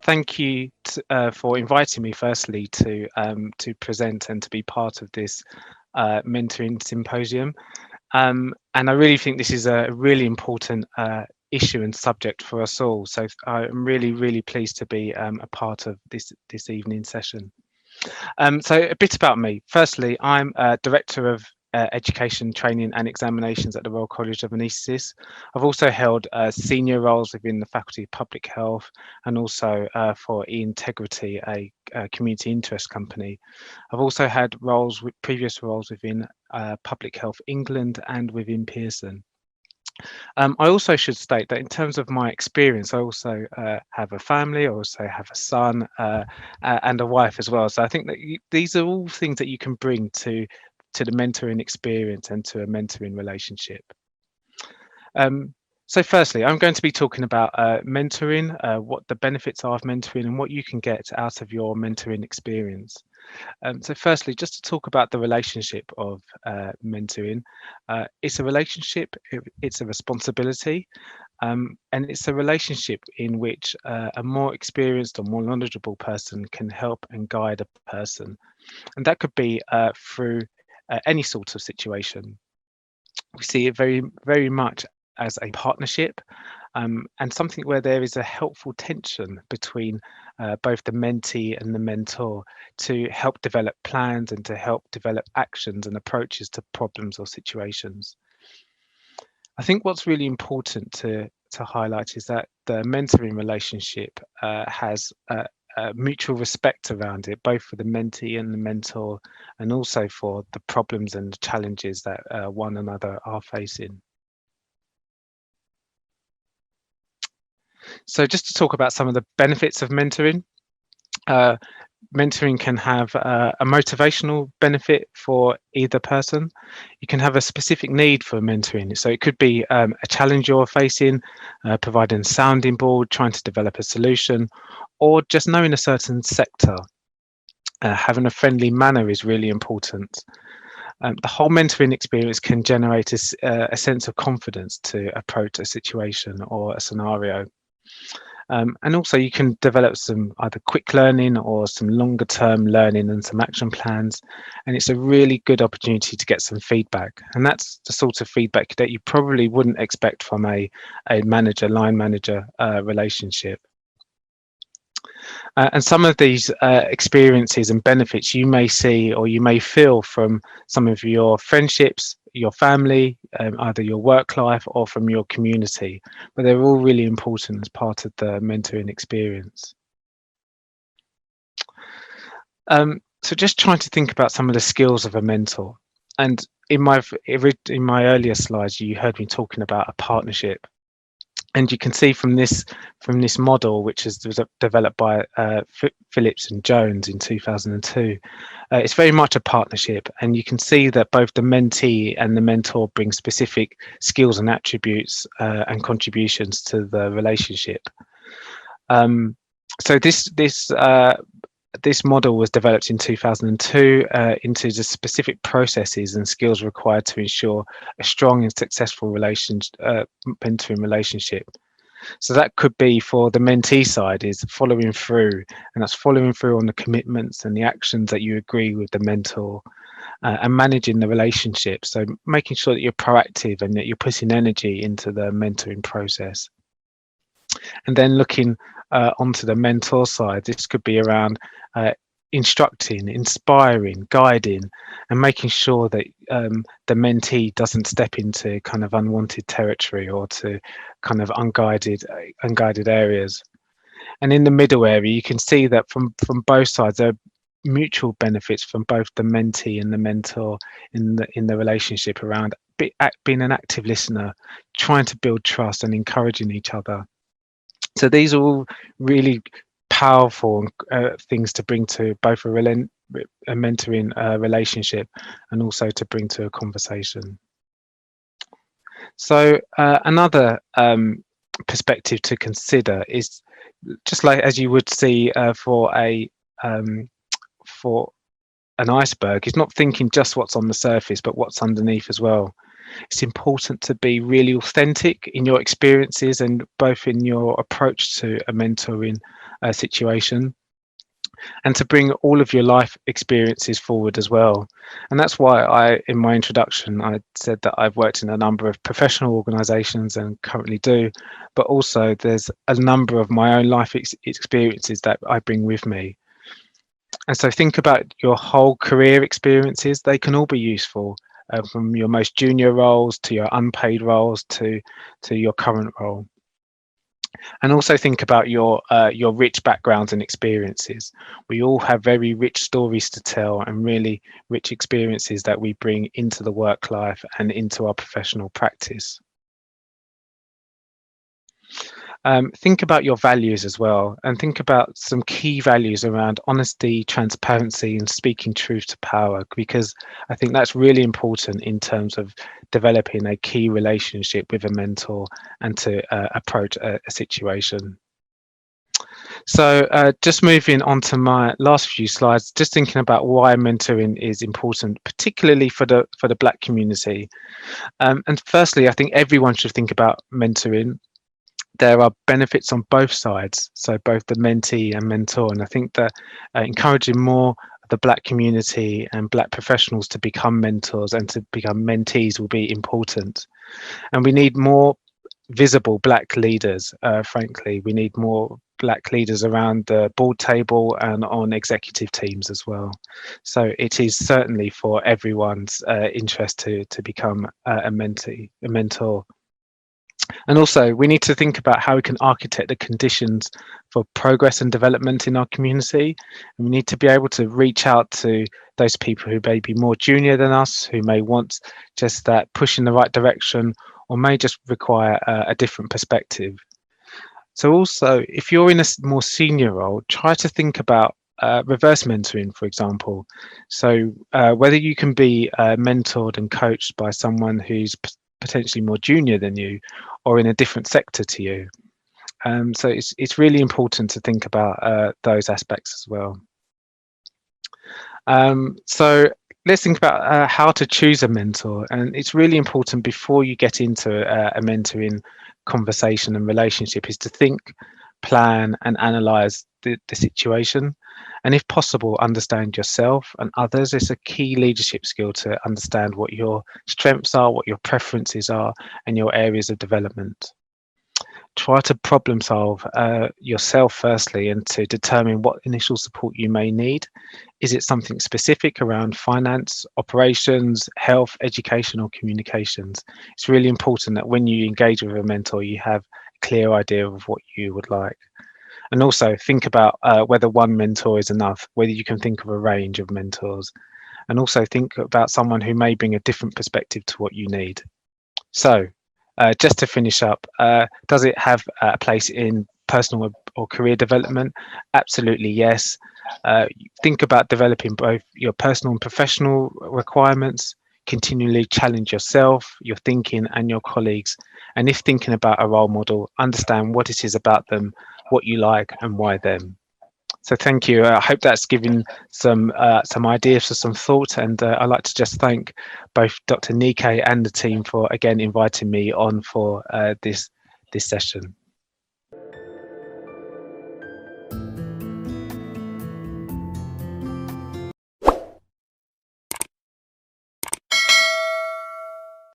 thank you for inviting me firstly to present and to be part of this mentoring symposium. And I really think this is a really important issue and subject for us all. So I'm really pleased to be a part of this evening session. So a bit about me. Firstly, I'm Director of Education, Training and Examinations at the Royal College of Anaesthetists. I've also held senior roles within the Faculty of Public Health and also for eIntegrity, a community interest company. I've also had previous roles within Public Health England and within Pearson. I also should state that in terms of my experience, I also have a family, I also have a son and a wife as well. So I think that these are all things that you can bring to the mentoring experience and to a mentoring relationship. So firstly, I'm going to be talking about mentoring, what the benefits are of mentoring and what you can get out of your mentoring experience. So firstly, just to talk about the relationship of mentoring, it's a relationship, it's a responsibility, and it's a relationship in which a more experienced or more knowledgeable person can help and guide a person. And that could be through any sort of situation. We see it very much as a partnership and something where there is a helpful tension between both the mentee and the mentor to help develop plans and to help develop actions and approaches to problems or situations. I think what's really important to highlight is that the mentoring relationship has mutual respect around it, both for the mentee and the mentor, and also for the problems and the challenges that one another are facing. So just to talk about some of the benefits of mentoring, mentoring can have a motivational benefit for either person. You can have a specific need for mentoring. So it could be a challenge you're facing, providing a sounding board, trying to develop a solution, or just knowing a certain sector. Having a friendly manner is really important. The whole mentoring experience can generate a sense of confidence to approach a situation or a scenario. And also you can develop some either quick learning or some longer term learning and some action plans. And it's a really good opportunity to get some feedback. And that's the sort of feedback that you probably wouldn't expect from a line manager relationship. And some of these experiences and benefits you may see or you may feel from some of your friendships, your family, either your work life or from your community, but they're all really important as part of the mentoring experience. So just trying to think about some of the skills of a mentor. And in my earlier slides, you heard me talking about a partnership. And you can see from this model, which was developed by Phillips and Jones in 2002, it's very much a partnership. And you can see that both the mentee and the mentor bring specific skills and attributes and contributions to the relationship. So this model was developed in 2002 into the specific processes and skills required to ensure a strong and successful mentoring relationship. So that could be for the mentee side is following through, and that's following through on the commitments and the actions that you agree with the mentor and managing the relationship. So making sure that you're proactive and that you're putting energy into the mentoring process. And then looking onto the mentor side, this could be around instructing, inspiring, guiding, and making sure that the mentee doesn't step into kind of unwanted territory or to kind of unguided areas. And in the middle area, you can see that from both sides, there are mutual benefits from both the mentee and the mentor in the relationship around being an active listener, trying to build trust and encouraging each other. So these are all really powerful things to bring to both a mentoring relationship and also to bring to a conversation. So another perspective to consider is just like as you would see for an iceberg, is not thinking just what's on the surface, but what's underneath as well. It's important to be really authentic in your experiences and both in your approach to a mentoring situation, and to bring all of your life experiences forward as well. And that's why in my introduction, I said that I've worked in a number of professional organisations and currently do, but also there's a number of my own life experiences that I bring with me. And so think about your whole career experiences. They can all be useful, from your most junior roles to your unpaid roles to your current role. And also think about your rich backgrounds and experiences. We all have very rich stories to tell and really rich experiences that we bring into the work life and into our professional practice. Think about your values as well, and think about some key values around honesty, transparency, and speaking truth to power, because I think that's really important in terms of developing a key relationship with a mentor and to approach a situation. So just moving on to my last few slides, just thinking about why mentoring is important, particularly for the Black community. And firstly, I think everyone should think about mentoring. There are benefits on both sides, so both the mentee and mentor. And I think that encouraging more of the Black community and Black professionals to become mentors and to become mentees will be important. And we need more visible Black leaders, frankly. We need more Black leaders around the board table and on executive teams as well. So it is certainly for everyone's interest to become a mentor. And also, we need to think about how we can architect the conditions for progress and development in our community. And we need to be able to reach out to those people who may be more junior than us, who may want just that push in the right direction, or may just require a different perspective. So also, if you're in a more senior role, try to think about reverse mentoring, for example. So whether you can be mentored and coached by someone who's potentially more junior than you or in a different sector to you. So it's really important to think about those aspects as well. So let's think about how to choose a mentor. And it's really important before you get into a mentoring conversation and relationship is to think, plan and analyze the situation. And if possible, understand yourself and others. It's a key leadership skill to understand what your strengths are, what your preferences are, and your areas of development. Try to problem solve yourself firstly, and to determine what initial support you may need. Is it something specific around finance, operations, health, education, or communications? It's really important that when you engage with a mentor, you have a clear idea of what you would like. And also think about whether one mentor is enough, whether you can think of a range of mentors, and also think about someone who may bring a different perspective to what you need. So just to finish up, does it have a place in personal or career development? Absolutely, yes. Think about developing both your personal and professional requirements. Continually challenge yourself, your thinking and your colleagues. And if thinking about a role model, understand what it is about them, what you like and why them. So thank you. I hope that's given some ideas for some thought, and I'd like to just thank both Dr. Nike and the team for again inviting me on for this session.